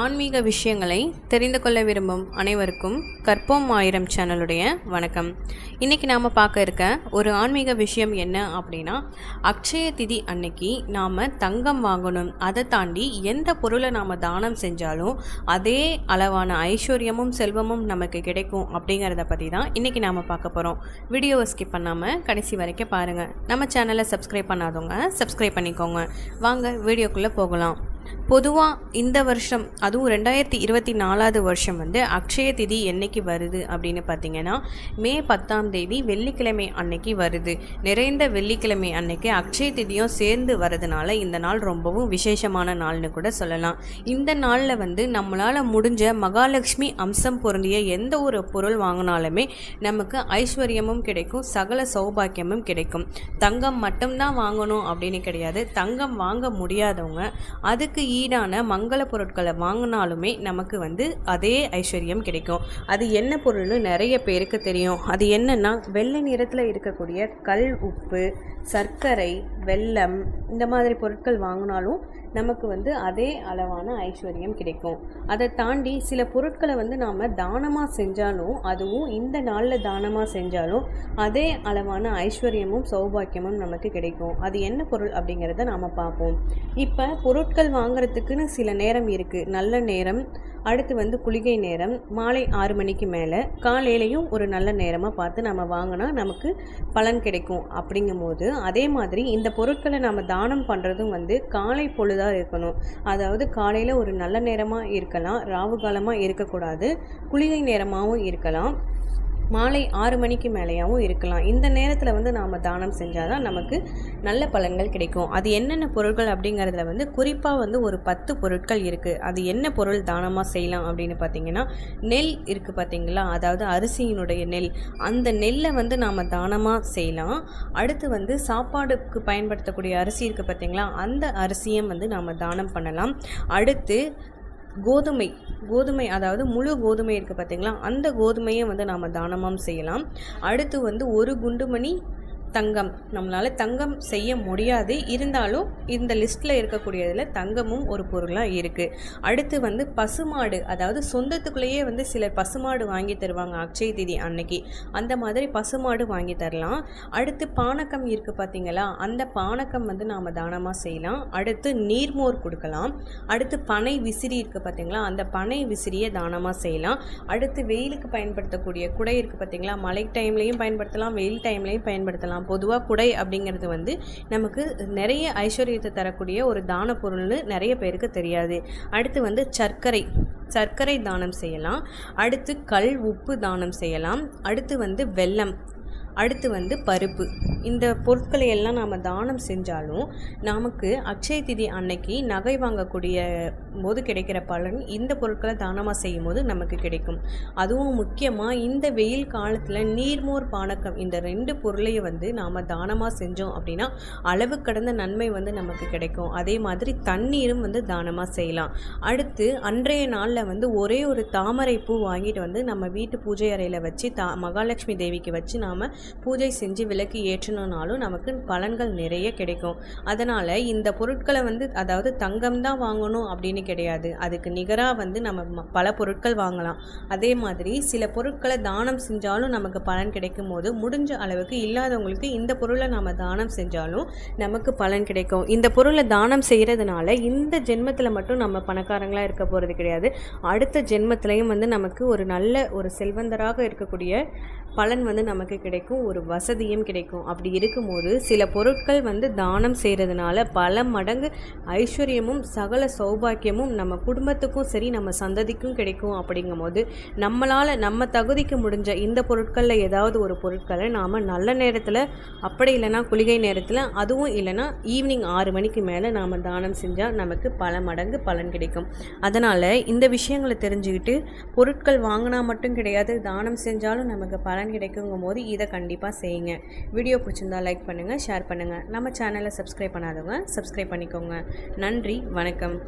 ஆன்மீக விஷயங்களை தெரிந்து கொள்ள விரும்பும் அனைவருக்கும் கற்போம் ஆயிரம் சேனலுடைய வணக்கம். இன்றைக்கி நாம் பார்க்க இருக்க ஒரு ஆன்மீக விஷயம் என்ன அப்படின்னா, அக்ஷய திதி அன்னைக்கு நாம் தங்கம் வாங்கணும். அதை தாண்டி எந்த பொருளை நாம் தானம் செஞ்சாலும் அதே அளவான ஐஸ்வர்யமும் செல்வமும் நமக்கு கிடைக்கும் அப்படிங்கிறத பற்றி தான் இன்றைக்கி நாம் பார்க்க போகிறோம். வீடியோவை ஸ்கிப் பண்ணாமல் கடைசி வரைக்கும் பாருங்கள். நம்ம சேனலை சப்ஸ்கிரைப் பண்ணாதவங்க சப்ஸ்கிரைப் பண்ணிக்கோங்க. வாங்க வீடியோக்குள்ளே போகலாம். பொதுவாக இந்த வருஷம், அதுவும் 2024 வருஷம் அக்ஷய திதி என்னைக்கு வருது அப்படின்னு பார்த்தீங்கன்னா, மே 10 வெள்ளிக்கிழமை அன்னைக்கு வருது. நிறைந்த வெள்ளிக்கிழமை அன்னைக்கு அக்ஷய திதியும் சேர்ந்து வரதுனால இந்த நாள் ரொம்பவும் விசேஷமான நாள்னு கூட சொல்லலாம். இந்த நாளில் நம்மளால் முடிஞ்ச மகாலட்சுமி அம்சம் பொருந்திய எந்த ஒரு பொருள் வாங்கினாலுமே நமக்கு ஐஸ்வர்யமும் கிடைக்கும், சகல சௌபாக்கியமும் கிடைக்கும். தங்கம் மட்டும்தான் வாங்கணும் அப்படின்னு கிடையாது. தங்கம் வாங்க முடியாதவங்க அதுக்கு ஈடான மங்கள பொருட்களை வாங்கினாலுமே நமக்கு அதே ஐஸ்வர்யம் கிடைக்கும். அது என்ன பொருள்னு நிறைய பேருக்கு தெரியும். அது என்னன்னா, வெள்ளை நிறத்தில் இருக்கக்கூடிய கல் உப்பு, சர்க்கரை, வெல்லம், இந்த மாதிரி பொருட்கள் வாங்கினாலும் நமக்கு அதே அளவான ஐஸ்வர்யம் கிடைக்கும். அதை தாண்டி சில பொருட்களை நாம் தானமாக செஞ்சாலும், அதுவும் இந்த நாளில் தானமாக செஞ்சாலும் அதே அளவான ஐஸ்வர்யமும் சௌபாக்கியமும் நமக்கு கிடைக்கும். அது என்ன பொருள் அப்படிங்கிறத நாம் பார்ப்போம். இப்போ பொருட்கள் வாங்குறதுக்குன்னு சில நேரம் இருக்குது. நல்ல நேரம், அடுத்து குளிகை நேரம், மாலை 6 மணிக்கு மேலே, காலையிலையும் ஒரு நல்ல நேரமாக பார்த்து நம்ம வாங்கினா நமக்கு பலன் கிடைக்கும். அப்படிங்கும் போது அதே மாதிரி இந்த பொருட்களை நம்ம தானம் பண்ணுறதும் காலை பொழுதாக இருக்கணும். அதாவது காலையில் ஒரு நல்ல நேரமாக இருக்கலாம், ராவு காலமாக இருக்கக்கூடாது, குளிகை நேரமாகவும் இருக்கலாம், மாலை 6 மணிக்கு மேலேயாகவும் இருக்கலாம். இந்த நேரத்தில் நாம் தானம் செஞ்சால் தான் நமக்கு நல்ல பலன்கள் கிடைக்கும். அது என்னென்ன பொருட்கள் அப்படிங்கிறதுல குறிப்பாக ஒரு 10 பொருட்கள் இருக்குது. அது என்ன பொருள் தானமாக செய்யலாம் அப்படின்னு பார்த்தீங்கன்னா, நெல் இருக்குது பார்த்தீங்களா, அதாவது அரிசியினுடைய நெல், அந்த நெல்லை நாம் தானமாக செய்யலாம். அடுத்து சாப்பாடுக்கு பயன்படுத்தக்கூடிய அரிசி இருக்குது பார்த்தீங்களா, அந்த அரிசியும் நாம் தானம் பண்ணலாம். அடுத்து கோதுமை அதாவது முழு கோதுமை இருக்குது பார்த்தீங்களா, அந்த கோதுமையை நாம் தானமாக செய்யலாம். அடுத்து ஒரு குண்டுமணி தங்கம். நம்மளால் தங்கம் செய்ய முடியாது, இருந்தாலும் இந்த லிஸ்ட்டில் இருக்கக்கூடியதில் தங்கமும் ஒரு பொருளாக இருக்குது. அடுத்து பசுமாடு, அதாவது சொந்தத்துக்குள்ளேயே சிலர் பசுமாடு வாங்கி தருவாங்க அக்ஷய திதி அன்னைக்கு. அந்த மாதிரி பசுமாடு வாங்கி தரலாம். அடுத்து பானகம் இருக்குது பார்த்தீங்களா, அந்த பானகம் நாம் தானமாக செய்யலாம். அடுத்து நீர்மோர் கொடுக்கலாம். அடுத்து பனை விசிறி இருக்குது பார்த்தீங்களா, அந்த பனை விசிறியை தானமாக செய்யலாம். அடுத்து வெயிலுக்கு பயன்படுத்தக்கூடிய குடை இருக்குது பார்த்தீங்களா, மழை டைம்லையும் பயன்படுத்தலாம், வெயில் டைம்லையும் பயன்படுத்தலாம். பொதுவாக குடை அப்படிங்கிறது நமக்கு நிறைய ஐஸ்வர்யத்தை தரக்கூடிய ஒரு தான பொருள்னு நிறைய பேருக்கு தெரியாது. அடுத்து சர்க்கரை தானம் செய்யலாம். அடுத்து கல் உப்பு தானம் செய்யலாம். அடுத்து வெல்லம், அடுத்து பருப்பு. இந்த பொருட்களை எல்லாம் நாம் தானம் செஞ்சாலும் நமக்கு அக்ஷய திதி அன்னைக்கு நகை வாங்கக்கூடிய போது கிடைக்கிற பலன் இந்த பொருட்களை தானமாக செய்யும் போது நமக்கு கிடைக்கும். அதுவும் முக்கியமாக இந்த வெயில் காலத்தில் நீர்மோர் பானகம், இந்த 2 பொருளையும் நாம் தானமாக செஞ்சோம் அப்படின்னா அளவு கடந்த நன்மை நமக்கு கிடைக்கும். அதே மாதிரி தண்ணீரும் தானமாக செய்யலாம். அடுத்து அன்றைய நாளில் ஒரே ஒரு தாமரை பூ வாங்கிட்டு நம்ம வீட்டு பூஜை அறையில் வச்சு மகாலட்சுமி தேவிக்கு வச்சு நாம் பூஜை செஞ்சு விளக்கு ஏற்றினாலும் நமக்கு பலன்கள் நிறைய கிடைக்கும். அதனால் இந்த பொருட்களை அதாவது தங்கம் தான் வாங்கணும் அப்படின்னு கிடையாது. அதுக்கு நிகராக நம்ம பல பொருட்கள் வாங்கலாம். அதே மாதிரி சில பொருட்களை தானம் செஞ்சாலும் நமக்கு பலன் கிடைக்கும் போது, முடிஞ்ச அளவுக்கு இல்லாதவங்களுக்கு இந்த பொருளை நம்ம தானம் செஞ்சாலும் நமக்கு பலன் கிடைக்கும். இந்த பொருளை தானம் செய்கிறதுனால இந்த ஜென்மத்தில் மட்டும் நம்ம பணக்காரங்களாக இருக்க போகிறது கிடையாது, அடுத்த ஜென்மத்திலையும் நமக்கு ஒரு நல்ல ஒரு செல்வந்தராக இருக்கக்கூடிய பலன் நமக்கு கிடைக்கும், ஒரு வசதியும் கிடைக்கும். அப்படி இருக்கும்போது சில பொருட்கள் தானம் செய்கிறதுனால பல மடங்கு ஐஸ்வர்யமும் சகல சௌபாக்கியமும் நம்ம குடும்பத்துக்கும் சரி நம்ம சந்ததிக்கும் கிடைக்கும். அப்படிங்கும் போது நம்மளால் நம்ம தகுதிக்கு முடிஞ்ச இந்த பொருட்களில் ஏதாவது ஒரு பொருட்களை நாம் நல்ல நேரத்தில், அப்படி இல்லைனா குளிகை நேரத்தில், அதுவும் இல்லைனா ஈவினிங் 6 மணிக்கு மேலே நாம் தானம் செஞ்சால் நமக்கு பல மடங்கு பலன் கிடைக்கும். அதனால் இந்த விஷயங்களை தெரிஞ்சுக்கிட்டு பொருட்கள் வாங்கினா மட்டும் கிடையாது, தானம் செஞ்சாலும் நமக்கு பலன் கிடைக்குங்கும் போது இதை கண்டிப்பாக செய்யுங்க. வீடியோ பிடிச்சிருந்தா லைக் பண்ணுங்கள், ஷேர் பண்ணுங்கள். நம்ம சேனலை சப்ஸ்கிரைப் பண்ணாதவங்க சப்ஸ்கிரைப் பண்ணிக்கோங்க. நன்றி, வணக்கம்.